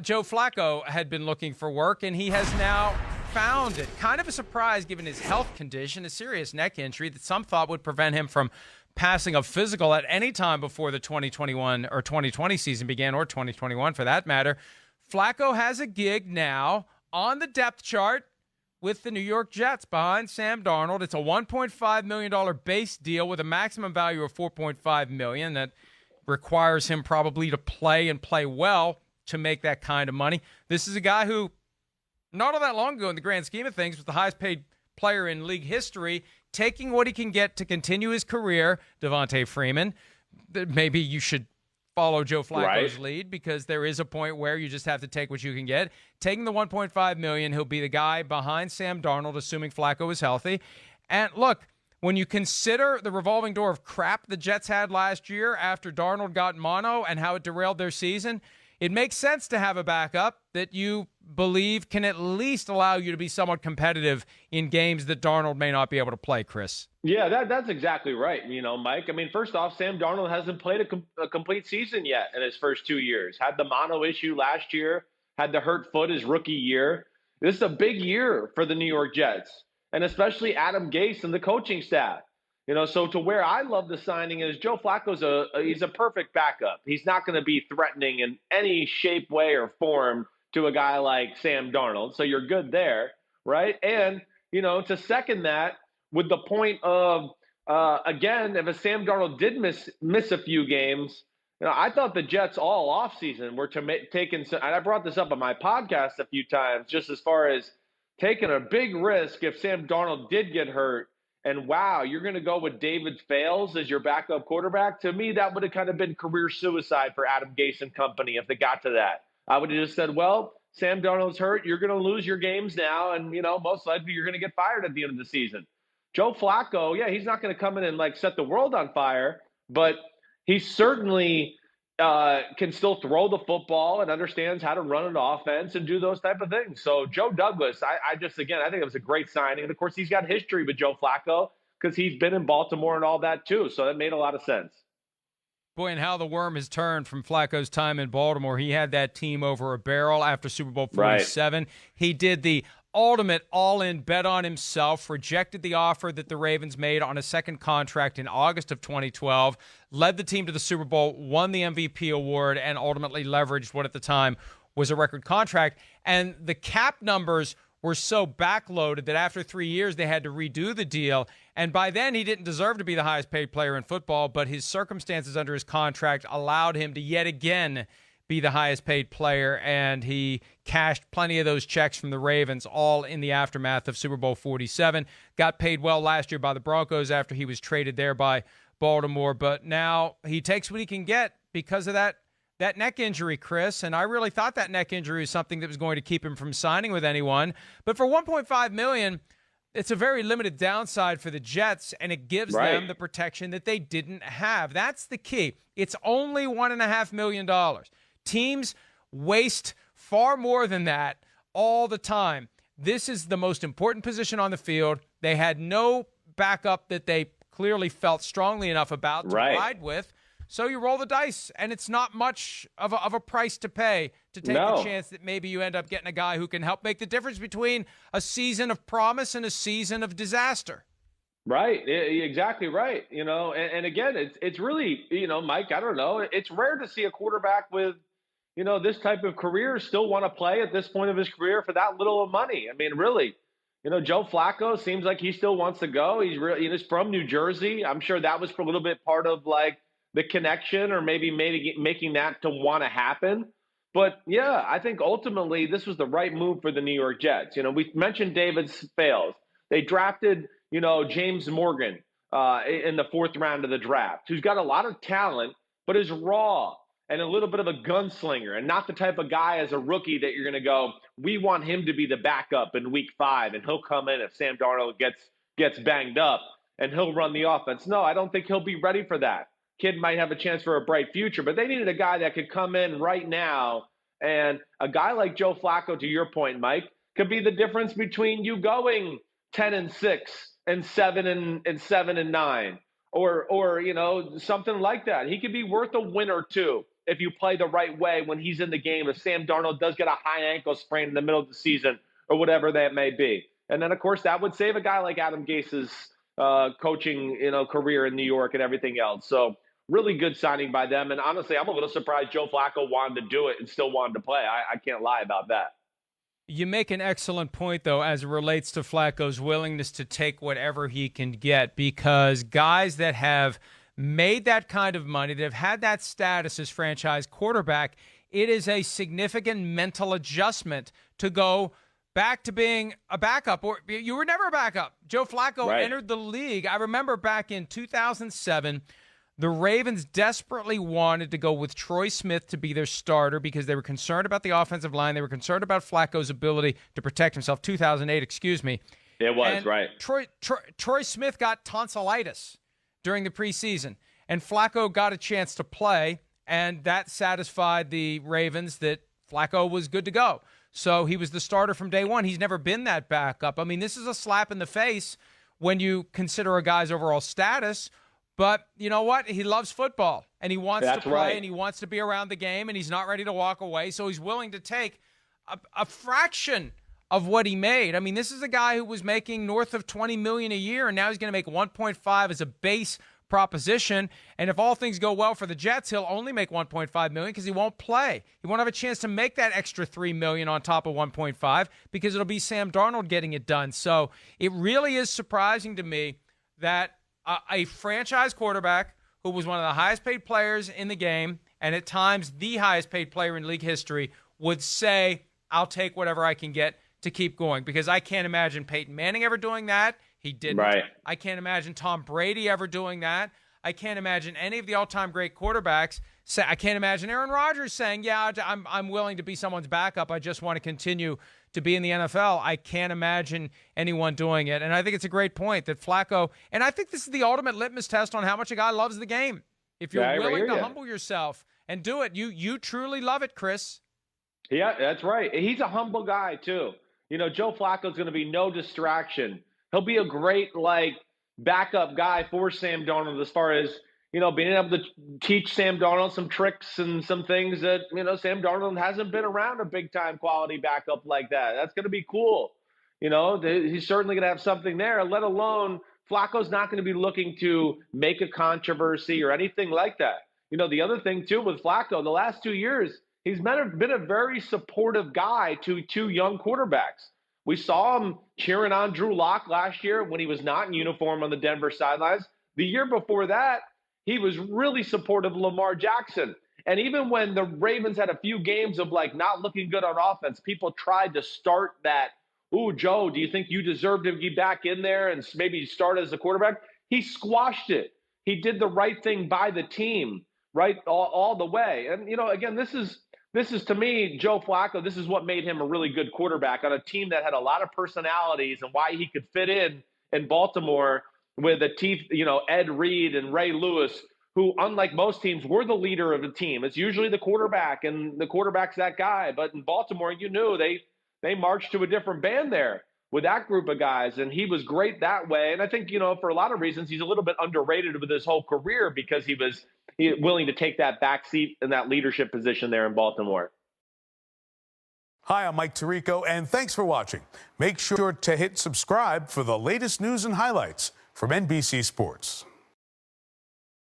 Joe Flacco had been looking for work, and he has now found it. Kind of a surprise given his health condition, a serious neck injury that some thought would prevent him from passing a physical at any time before the 2021 or 2020 season began, or 2021 for that matter. Flacco has a gig now on the depth chart with the New York Jets behind Sam Darnold. It's a $1.5 million base deal with a maximum value of $4.5 million that requires him probably to play and play well to make that kind of money. This is a guy who, not all that long ago in the grand scheme of things, was the highest paid player in league history, taking what he can get to continue his career. Devontae Freeman, maybe you should follow Joe Flacco's lead, because there is a point where you just have to take what you can get. Taking the $1.5 million, he'll be the guy behind Sam Darnold, assuming Flacco is healthy. And look, when you consider the revolving door of crap the Jets had last year after Darnold got mono and how it derailed their season, it makes sense to have a backup that you believe can at least allow you to be somewhat competitive in games that Darnold may not be able to play, Chris. Yeah, that's exactly right. Mike, I mean, first off, Sam Darnold hasn't played a complete season yet in his first 2 years. Had the mono issue last year, had the hurt foot his rookie year. This is a big year for the New York Jets, and especially Adam Gase and the coaching staff. So to where I love the signing is Joe Flacco's he's a perfect backup. He's not going to be threatening in any shape, way, or form to a guy like Sam Darnold. So you're good there, right? And, to second that, with the point of, again, if a Sam Darnold did miss a few games, I thought the Jets all offseason were taking – and I brought this up on my podcast a few times, just as far as taking a big risk if Sam Darnold did get hurt. And, wow, you're going to go with David Fales as your backup quarterback? To me, that would have kind of been career suicide for Adam Gase and company if they got to that. I would have just said, well, Sam Darnold's hurt. You're going to lose your games now, and, most likely you're going to get fired at the end of the season. Joe Flacco, yeah, he's not going to come in and, set the world on fire, but he certainly can still throw the football and understands how to run an offense and do those type of things. So Joe Douglas, I think it was a great signing. And, of course, he's got history with Joe Flacco because he's been in Baltimore and all that too. So that made a lot of sense. Boy, and how the worm has turned from Flacco's time in Baltimore. He had that team over a barrel after Super Bowl 47. Right. He did the ultimate all-in bet on himself, rejected the offer that the Ravens made on a second contract in August of 2012, led the team to the Super Bowl, won the MVP award, and ultimately leveraged what at the time was a record contract. And the cap numbers were so backloaded that after 3 years they had to redo the deal. And by then he didn't deserve to be the highest paid player in football, but his circumstances under his contract allowed him to yet again be the highest paid player, and he cashed plenty of those checks from the Ravens, all in the aftermath of Super Bowl 47. Got paid well last year by the Broncos after he was traded there by Baltimore, but now he takes what he can get because of that neck injury, Chris, and I really thought that neck injury was something that was going to keep him from signing with anyone. But for $1.5 million, it's a very limited downside for the Jets, and it gives them the protection that they didn't have. That's the key. It's only $1.5 million. Teams waste far more than that all the time. This is the most important position on the field. They had no backup that they clearly felt strongly enough about to ride with. So you roll the dice, and it's not much of a price to pay to take the chance that maybe you end up getting a guy who can help make the difference between a season of promise and a season of disaster. Right. Exactly right. And again, it's really, Mike, I don't know. It's rare to see a quarterback with, this type of career still want to play at this point of his career for that little of money. I mean, really, Joe Flacco seems like he still wants to go. He's from New Jersey. I'm sure that was for a little bit part of the connection, or maybe making that to want to happen. But yeah, I think ultimately this was the right move for the New York Jets. We mentioned David Fales. They drafted, James Morgan in the fourth round of the draft, who's got a lot of talent, but is raw and a little bit of a gunslinger, and not the type of guy as a rookie that you're going to go, we want him to be the backup in week 5, and he'll come in if Sam Darnold gets banged up, and he'll run the offense. No, I don't think he'll be ready for that. Kid might have a chance for a bright future, but they needed a guy that could come in right now. And a guy like Joe Flacco, to your point, Mike, could be the difference between you going 10-6 and 7-9, or something like that. He could be worth a win or two if you play the right way when he's in the game, if Sam Darnold does get a high ankle sprain in the middle of the season or whatever that may be. And then, of course, that would save a guy like Adam Gase's coaching, career in New York and everything else. So really good signing by them. And honestly, I'm a little surprised Joe Flacco wanted to do it and still wanted to play. I can't lie about that. You make an excellent point, though, as it relates to Flacco's willingness to take whatever he can get, because guys that have made that kind of money, that have had that status as franchise quarterback, it is a significant mental adjustment to go back to being a backup. Or you were never a backup. Joe Flacco entered the league. I remember back in 2007, the Ravens desperately wanted to go with Troy Smith to be their starter because they were concerned about the offensive line. They were concerned about Flacco's ability to protect himself. 2008, excuse me. It was, and right. Troy Smith got tonsillitis during the preseason, and Flacco got a chance to play, and that satisfied the Ravens that Flacco was good to go. So he was the starter from day one. He's never been that backup. I mean, this is a slap in the face when you consider a guy's overall status. But you know what? He loves football, and he wants to play, and he wants to be around the game, and he's not ready to walk away. So he's willing to take a fraction of what he made. I mean, this is a guy who was making north of $20 million a year, and now he's going to make 1.5 as a base proposition. And if all things go well for the Jets, he'll only make 1.5 million because he won't play. He won't have a chance to make that extra 3 million on top of 1.5 because it'll be Sam Darnold getting it done. So it really is surprising to me that a franchise quarterback who was one of the highest paid players in the game and at times the highest paid player in league history would say, I'll take whatever I can get to keep going, because I can't imagine Peyton Manning ever doing that. He didn't. Right. I can't imagine Tom Brady ever doing that. I can't imagine any of the all-time great quarterbacks. I can't imagine Aaron Rodgers saying, yeah, I'm willing to be someone's backup. I just want to continue to be in the NFL. I can't imagine anyone doing it. And I think it's a great point that Flacco, and I think this is the ultimate litmus test on how much a guy loves the game. If you're willing to humble yourself and do it, you truly love it, Chris. Yeah, that's right. He's a humble guy, too. Joe Flacco's going to be no distraction. He'll be a great, backup guy for Sam Darnold as far as, being able to teach Sam Darnold some tricks and some things that, Sam Darnold hasn't been around a big-time quality backup like that. That's going to be cool. He's certainly going to have something there, let alone Flacco's not going to be looking to make a controversy or anything like that. The other thing, too, with Flacco, the last 2 years, he's been a very supportive guy to two young quarterbacks. We saw him cheering on Drew Lock last year when he was not in uniform on the Denver sidelines. The year before that, he was really supportive of Lamar Jackson. And even when the Ravens had a few games of not looking good on offense, people tried to start that, ooh, Joe, do you think you deserve to be back in there and maybe start as a quarterback? He squashed it. He did the right thing by the team, right, all the way. And, again, this is, to me, Joe Flacco, this is what made him a really good quarterback on a team that had a lot of personalities and why he could fit in Baltimore with Ed Reed and Ray Lewis, who, unlike most teams, were the leader of the team. It's usually the quarterback, and the quarterback's that guy. But in Baltimore, they marched to a different band there with that group of guys, and he was great that way. And I think, for a lot of reasons, he's a little bit underrated with his whole career because he was willing to take that back seat in that leadership position there in Baltimore. Hi, I'm Mike Tirico, and thanks for watching. Make sure to hit subscribe for the latest news and highlights from NBC Sports.